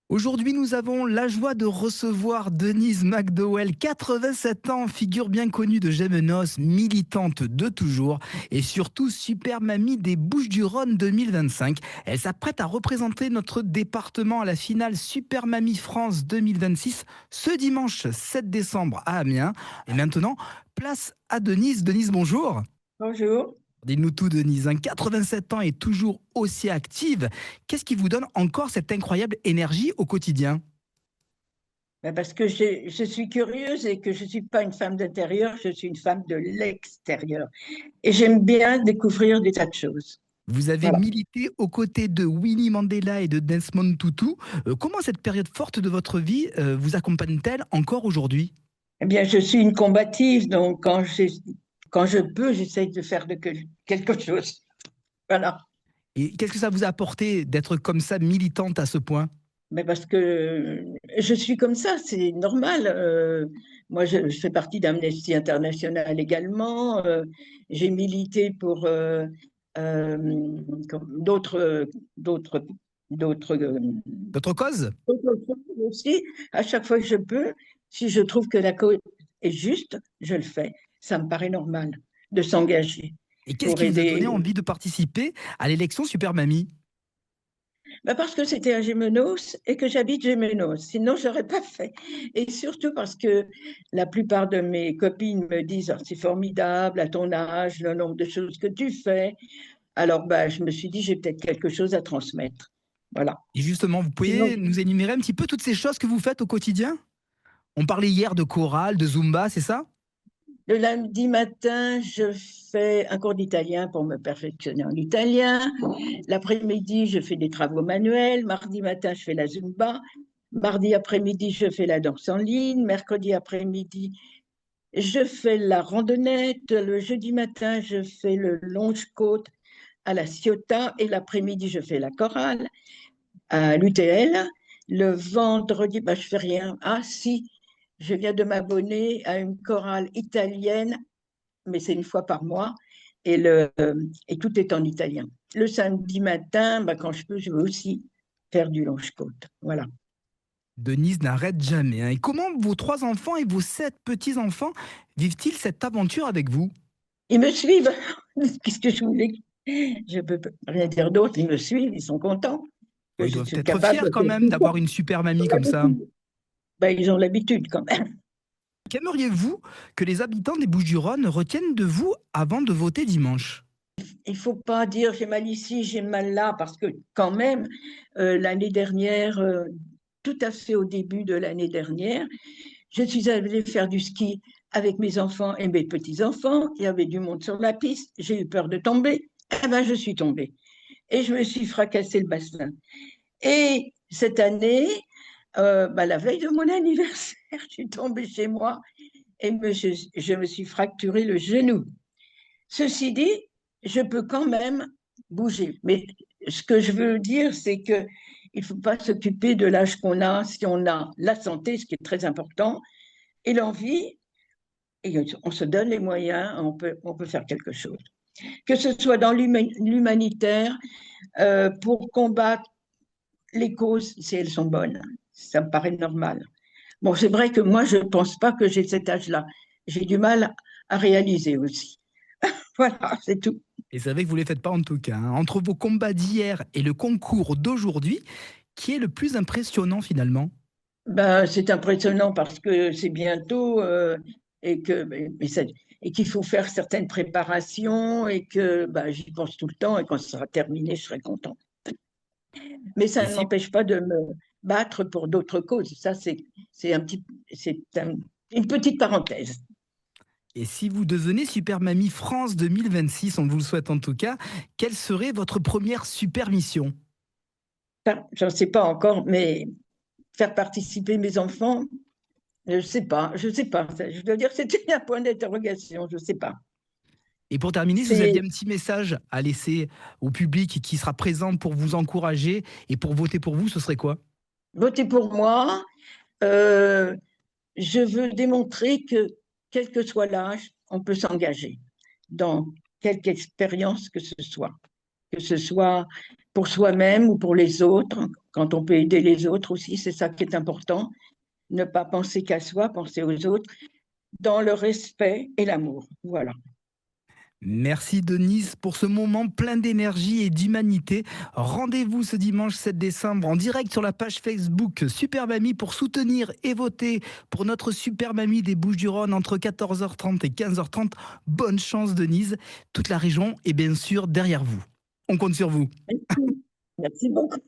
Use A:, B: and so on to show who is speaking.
A: Aujourd'hui, nous avons la joie de recevoir Denise McDowell, 87 ans, figure bien connue de Gémenos, militante de toujours et surtout super mamie des Bouches-du-Rhône 2025. Elle s'apprête à représenter notre département à la finale Super Mamie France 2026 ce dimanche 7 décembre à Amiens. Et maintenant, place à Denise. Denise, bonjour.
B: Bonjour.
A: Dites-nous tout, Denise. 87 ans et toujours aussi active. Qu'est-ce qui vous donne encore cette incroyable énergie au quotidien?
B: Ben, parce que je suis curieuse et que je ne suis pas une femme d'intérieur, je suis une femme de l'extérieur. Et j'aime bien découvrir des tas de choses.
A: Vous avez
B: Voilà.
A: milité aux côtés de Winnie Mandela et de Desmond Tutu. Comment cette période forte de votre vie vous accompagne-t-elle encore aujourd'hui?
B: Eh bien, je suis une combative, donc quand je peux, j'essaye de faire quelque chose. Voilà.
A: Et qu'est-ce que ça vous a apporté d'être comme ça militante à ce point?
B: Mais parce que je suis comme ça, c'est normal. Moi, je fais partie d'Amnesty International également. J'ai milité pour d'autres, d'autres,
A: D'autres causes?
B: d'autres choses aussi. À chaque fois que je peux, si je trouve que la cause est juste, je le fais. Ça me paraît normal de s'engager
A: Et qu'est-ce
B: pour
A: qui vous a donné
B: aider.
A: envie de participer à l'élection Super Mamie?
B: Ben parce que c'était à Gémenos et que j'habite Gémenos. Sinon, je n'aurais pas fait. Et surtout parce que la plupart de mes copines me disent: oh, c'est formidable à ton âge, le nombre de choses que tu fais. Alors, ben, je me suis dit: j'ai peut-être quelque chose à transmettre. Voilà.
A: Et justement, vous
B: Sinon,
A: pourriez nous énumérer un petit peu toutes ces choses que vous faites au quotidien? On parlait hier de chorale, de zumba, c'est ça?
B: le lundi matin, je fais un cours d'italien pour me perfectionner en italien. L'après-midi, je fais des travaux manuels. Mardi matin, je fais la Zumba. Mardi après-midi, je fais la danse en ligne. Mercredi après-midi, je fais la randonnette. Le jeudi matin, je fais le longe-côte à la Ciotat. Et l'après-midi, je fais la chorale à l'UTL. Le vendredi, bah, je fais rien. Ah, si, je viens de m'abonner à une chorale italienne, mais c'est une fois par mois. Et tout est en italien. Le samedi matin, bah, quand je peux, je veux aussi faire du longe-côte. Voilà.
A: Denise n'arrête jamais, hein. Et comment vos 3 enfants et vos 7 petits-enfants vivent-ils cette aventure avec vous?
B: Ils me suivent. Qu'est-ce que je voulais? Je ne peux rien dire d'autre. Ils me suivent, ils sont contents
A: Oh,
B: que
A: ils
B: je
A: doivent
B: suis
A: être
B: capable
A: fiers
B: de
A: quand
B: faire
A: même
B: tout ça.
A: d'avoir une super mamie
B: Ils ont
A: comme ça.
B: l'habitude. Ben, ils ont l'habitude quand même.
A: Qu'aimeriez-vous que les habitants des Bouches-du-Rhône retiennent de vous avant de voter dimanche?
B: Il ne faut pas dire j'ai mal ici, j'ai mal là, parce que quand même, l'année dernière, tout à fait au début de l'année dernière, je suis allée faire du ski avec mes enfants et mes petits-enfants. Il y avait du monde sur la piste. J'ai eu peur de tomber. Eh ben, je suis tombée. Et je me suis fracassé le bassin. Et cette année, bah, la veille de mon anniversaire, je suis tombée chez moi et je me suis fracturé le genou. Ceci dit, je peux quand même bouger. Mais ce que je veux dire, c'est qu'il ne faut pas s'occuper de l'âge qu'on a si on a la santé, ce qui est très important, et l'envie, et on se donne les moyens, on peut faire quelque chose. Que ce soit dans l'humanitaire, pour combattre les causes, si elles sont bonnes. Ça me paraît normal. Bon, c'est vrai que moi, je ne pense pas que j'ai cet âge-là. J'ai du mal à réaliser aussi. Voilà, c'est tout.
A: Et c'est vrai que vous ne les faites pas en tout cas, hein. Entre vos combats d'hier et le concours d'aujourd'hui, qui est le plus impressionnant finalement?
B: Ben, c'est impressionnant parce que c'est bientôt et que mais et qu'il faut faire certaines préparations et que ben, j'y pense tout le temps et quand ce sera terminé, je serai content. Mais
A: Et
B: ça ne
A: si,
B: m'empêche pas de me battre pour d'autres causes. Ça, c'est un petit, c'est une petite parenthèse.
A: et si vous devenez Super Mamie France 2026, on vous le souhaite en tout cas, quelle serait votre première super mission?
B: Je ne sais pas encore, mais faire participer mes enfants, je ne sais pas, je ne sais pas. Je dois dire que c'était un point d'interrogation, je ne sais pas.
A: Et pour terminer, si vous aviez
B: C'est
A: un petit message à laisser au public qui sera présent pour vous encourager et pour voter pour vous, ce serait quoi?
B: voter pour moi. Euh, je veux démontrer que, quel que soit l'âge, on peut s'engager dans quelque expérience que ce soit. que ce soit pour soi-même ou pour les autres, quand on peut aider les autres aussi, c'est ça qui est important. Ne pas penser qu'à soi, penser aux autres, dans le respect et l'amour. Voilà.
A: Merci Denise pour ce moment plein d'énergie et d'humanité. Rendez-vous ce dimanche 7 décembre en direct sur la page Facebook Super Mamie pour soutenir et voter pour notre Super Mamie des Bouches-du-Rhône entre 14h30 et 15h30. Bonne chance Denise, toute la région est bien sûr derrière vous. On compte sur vous.
B: Merci beaucoup.